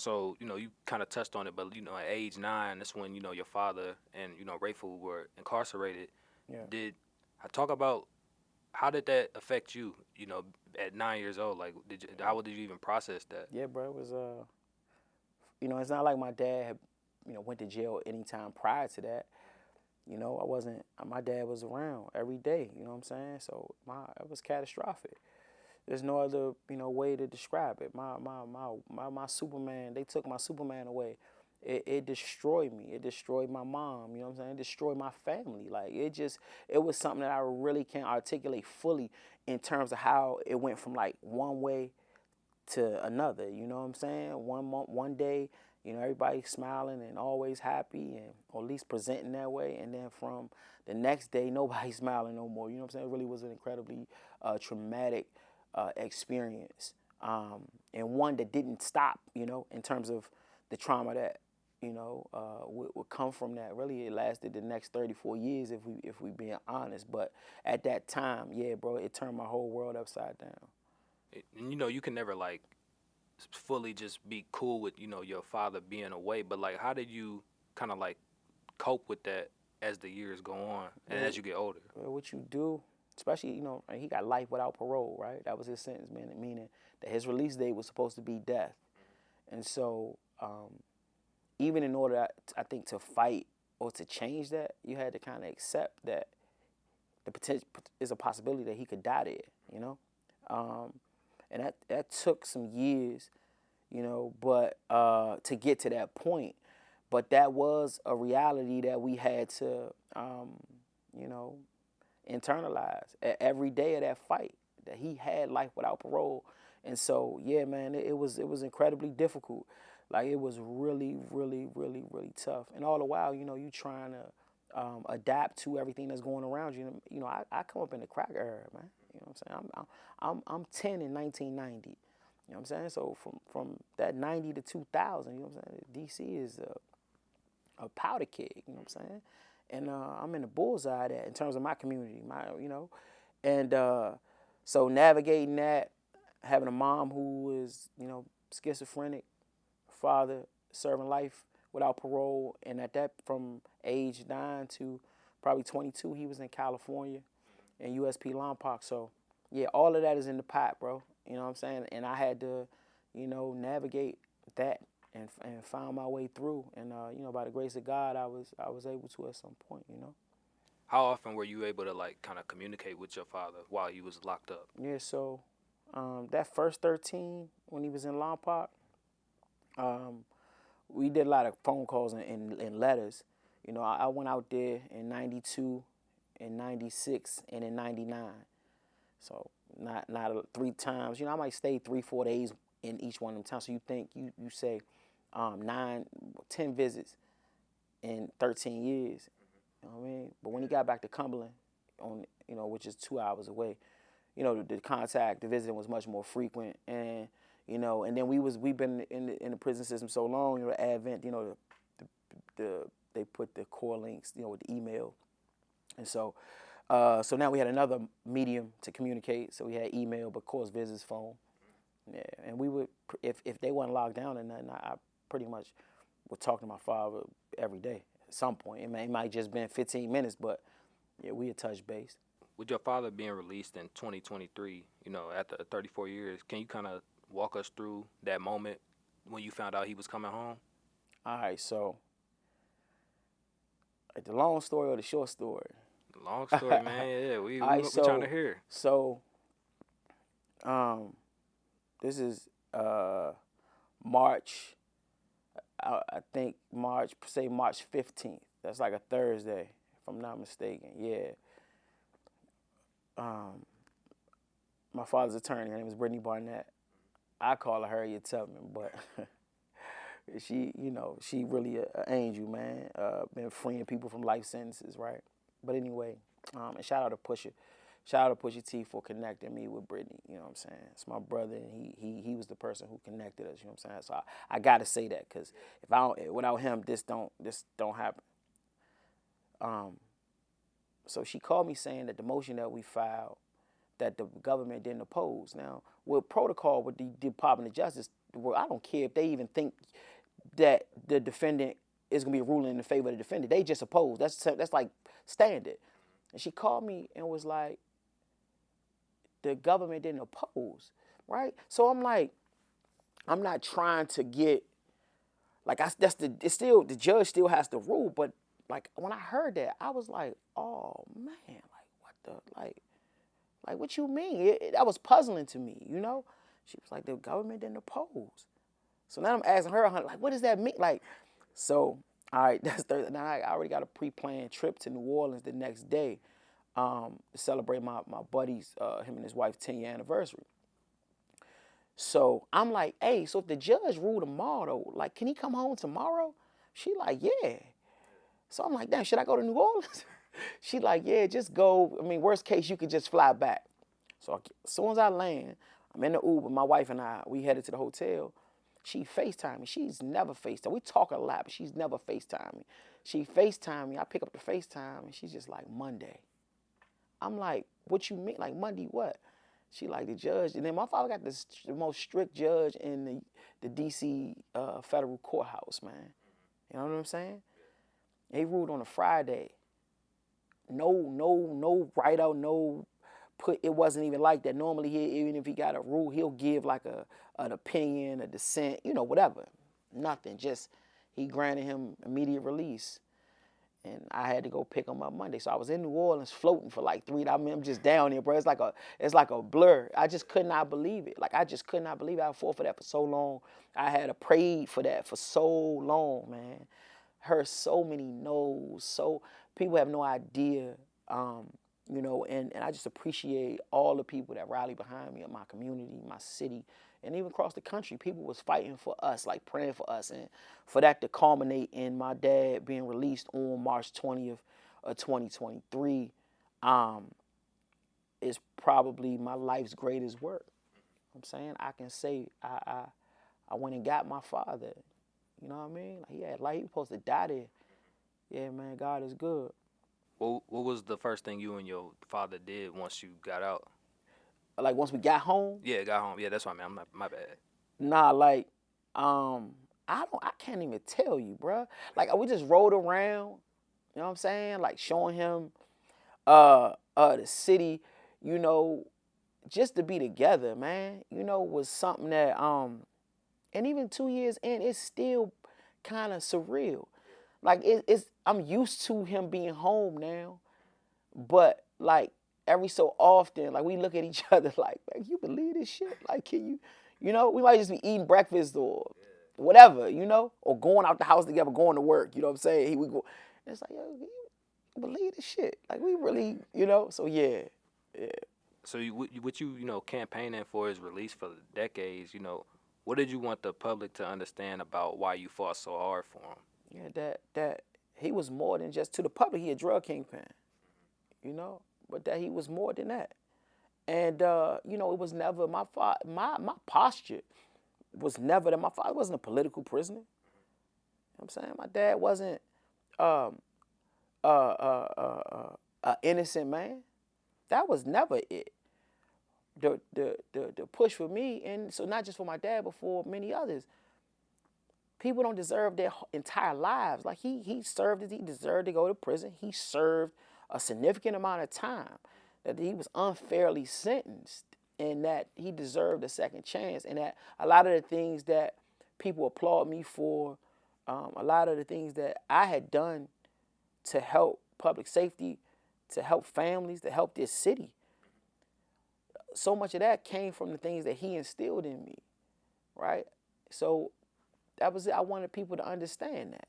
So, you kind of touched on it, but, at age 9, that's when, your father and, Rayful were incarcerated. Yeah. Did I talk about how did that affect you, at 9 years old? Like, how did you even process that? Yeah, bro. It was it's not like my dad had, went to jail any time prior to that. I wasn't. My dad was around every day. You know what I'm saying? So it was catastrophic. There's no other, way to describe it. My Superman. They took my Superman away. It destroyed me. It destroyed my mom. You know what I'm saying? It destroyed my family. Like it was something that I really can't articulate fully in terms of how it went from like one way to another. You know what I'm saying? One day, everybody's smiling and always happy, and or at least presenting that way, and then from the next day, nobody's smiling no more. You know what I'm saying? It really was an incredibly traumatic experience, and one that didn't stop. In terms of the trauma that would come from that. Really, it lasted the next 34 years if we being honest. But at that time, yeah, bro, it turned my whole world upside down. And you can never like fully just be cool with your father being away, but like how did you kind of like cope with that as the years go on and Well, as you get older? what you do, especially he got life without parole, right? That was his sentence, man. Meaning that his release date was supposed to be death, and so even in order, I think, to fight or to change that, you had to kind of accept that the potential is a possibility that he could die there, um, and that took some years, but to get to that point. But that was a reality that we had to, you know, internalize every day of that fight. That he had life without parole, and so yeah, man, it was incredibly difficult. Like it was really, really, really, really tough. And all the while, you trying to adapt to everything that's going around you. I come up in the crack era, man. You know what I'm saying? I'm 10 in 1990. You know what I'm saying? So from that 90 to 2000, you know what I'm saying? DC is a powder keg, you know what I'm saying? And I'm in the bullseye of that in terms of my community, and so navigating that, having a mom who is, schizophrenic, father serving life without parole, and at that from age 9 to probably 22, he was in California in USP Lompoc. So yeah, all of that is in the pot, bro. You know what I'm saying? And I had to, navigate that and found my way through. And by the grace of God, I was able to at some point. How often were you able to like kind of communicate with your father while he was locked up? Yeah. So that first 13 when he was in Lompoc, um, we did a lot of phone calls and letters. I went out there in '92, in '96, and in '99. So not 3 times. I might stay 3-4 days in each one of them towns. So you think you say 9, 10 visits in 13 years. You know what I mean? But when he got back to Cumberland, which is 2 hours away, the contact, the visiting was much more frequent, and and then we've been in the prison system so long. The advent, they put the core links, with the email, and so now we had another medium to communicate. So we had email, but of course visits, phone. Yeah, and we would, if they weren't locked down or nothing, I pretty much would talk to my father every day at some point. It might just been 15 minutes, but yeah, we had touched base. With your father being released in 2023, after 34 years, can you kind of walk us through that moment when you found out he was coming home? All right, so like the long story or the short story? Long story, man. Yeah, we All we, right, we trying to so hear. so um, this is March. I think March 15th. That's like a Thursday, if I'm not mistaken. Yeah. Um, my father's attorney, her name is Brittany Barnett. I call her Harriet Tubman, but she really an angel, man. Been freeing people from life sentences, right? But anyway, and shout out to Pusha. Shout out to Pusha T for connecting me with Brittany. You know what I'm saying? It's my brother, and he was the person who connected us. You know what I'm saying? So I gotta say that, because if I don't, without him, this don't happen. Um, so she called me saying that the motion that we filed, that the government didn't oppose. Now, with protocol with the Department of Justice, well, I don't care if they even think that the defendant is gonna be ruling in the favor of the defendant. They just oppose. That's like standard. And she called me and was like, the government didn't oppose, right? So I'm like, I'm not trying to get like it's still the judge still has to rule, but like when I heard that, I was like, oh man, like what the like what you mean? That was puzzling to me, you know? She was like, the government didn't oppose. So now I'm asking her, like, what does that mean? Like, so, all right, that's Thursday. Now I already got a pre-planned trip to New Orleans the next day to celebrate my buddy's, him and his wife, 10-year anniversary. So I'm like, hey, so if the judge ruled tomorrow, though, like, can he come home tomorrow? She like, yeah. So I'm like, damn, should I go to New Orleans? She like, yeah, just go. I mean, worst case, you could just fly back. So as soon as I land, I'm in the Uber, my wife and I, we headed to the hotel. She FaceTimed me. She's never FaceTimed. We talk a lot, but she's never FaceTimed me. She FaceTimed me. I pick up the FaceTime, and she's just like, Monday. I'm like, what you mean? Like, Monday what? She like, the judge. And then my father got the most strict judge in the D.C. Federal courthouse, man. You know what I'm saying? He ruled on a Friday. No write-out, no it wasn't even like that. Normally, even if he got a rule, he'll give like an opinion, a dissent, you know, whatever. Nothing. Just he granted him immediate release. And I had to go pick him up Monday. So I was in New Orleans floating for like 3 days. I mean, I'm just down there, bro. It's like a blur. I just could not believe it. Like, I just could not believe it. I fought for that for so long. I had prayed for that for so long, man. Heard so many no's. So people have no idea, you know, and I just appreciate all the people that rally behind me in my community, my city, and even across the country. People was fighting for us, like praying for us, and for that to culminate in my dad being released on March 20th of 2023 is probably my life's greatest work. I'm saying I can say I went and got my father. You know what I mean? Like, he was supposed to die there. Yeah, man, God is good. What was the first thing you and your father did once you got out? Like, once we got home? Yeah, got home. Yeah, that's what I mean. My bad. Nah, like, I can't even tell you, bruh. Like, we just rode around, you know what I'm saying? Like, showing him the city, you know, just to be together, man, you know, was something that, and even 2 years in, it's still kind of surreal. Like, I'm used to him being home now, but like every so often, like, we look at each other like, man, you believe this shit? Like, can you, you know, we might just be eating breakfast or whatever, you know, or going out the house together, going to work, you know what I'm saying? We go, it's like, yo, you believe this shit? Like, we really, you know, so yeah. So what you know, campaigning for his release for decades, you know, what did you want the public to understand about why you fought so hard for him? Yeah, that he was more than just, to the public, he a drug kingpin, you know, but that he was more than that. And, you know, it was never, my posture was never that my father wasn't a political prisoner. You know what I'm saying? My dad wasn't an innocent man. That was never it. The push for me, and so not just for my dad, but for many others. People don't deserve their entire lives. Like, he served as he deserved to go to prison. He served a significant amount of time, that he was unfairly sentenced, and that he deserved a second chance. And that a lot of the things that people applaud me for, a lot of the things that I had done to help public safety, to help families, to help this city, so much of that came from the things that he instilled in me, right? So that was it. I wanted people to understand that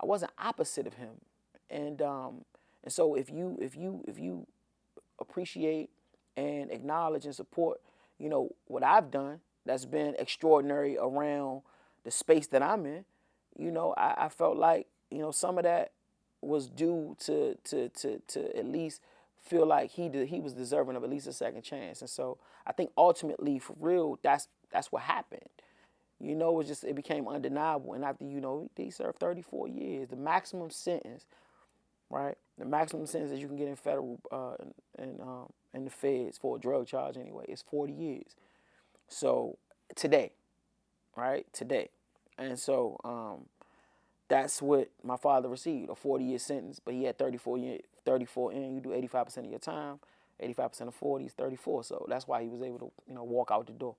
I wasn't opposite of him, and so if you appreciate and acknowledge and support, you know, what I've done, that's been extraordinary around the space that I'm in, you know, I felt like, you know, some of that was due to at least feel like he was deserving of at least a second chance. And so I think ultimately, for real, that's what happened. You know, it became undeniable. And after, you know, he served 34 years, the maximum sentence, right? The maximum sentence that you can get in federal in the feds for a drug charge anyway is 40 years. So today, right, today. And so that's what my father received, a 40-year sentence, but he had 34 in. You do 85% of your time, 85% of 40 is 34. So that's why he was able to, walk out the door.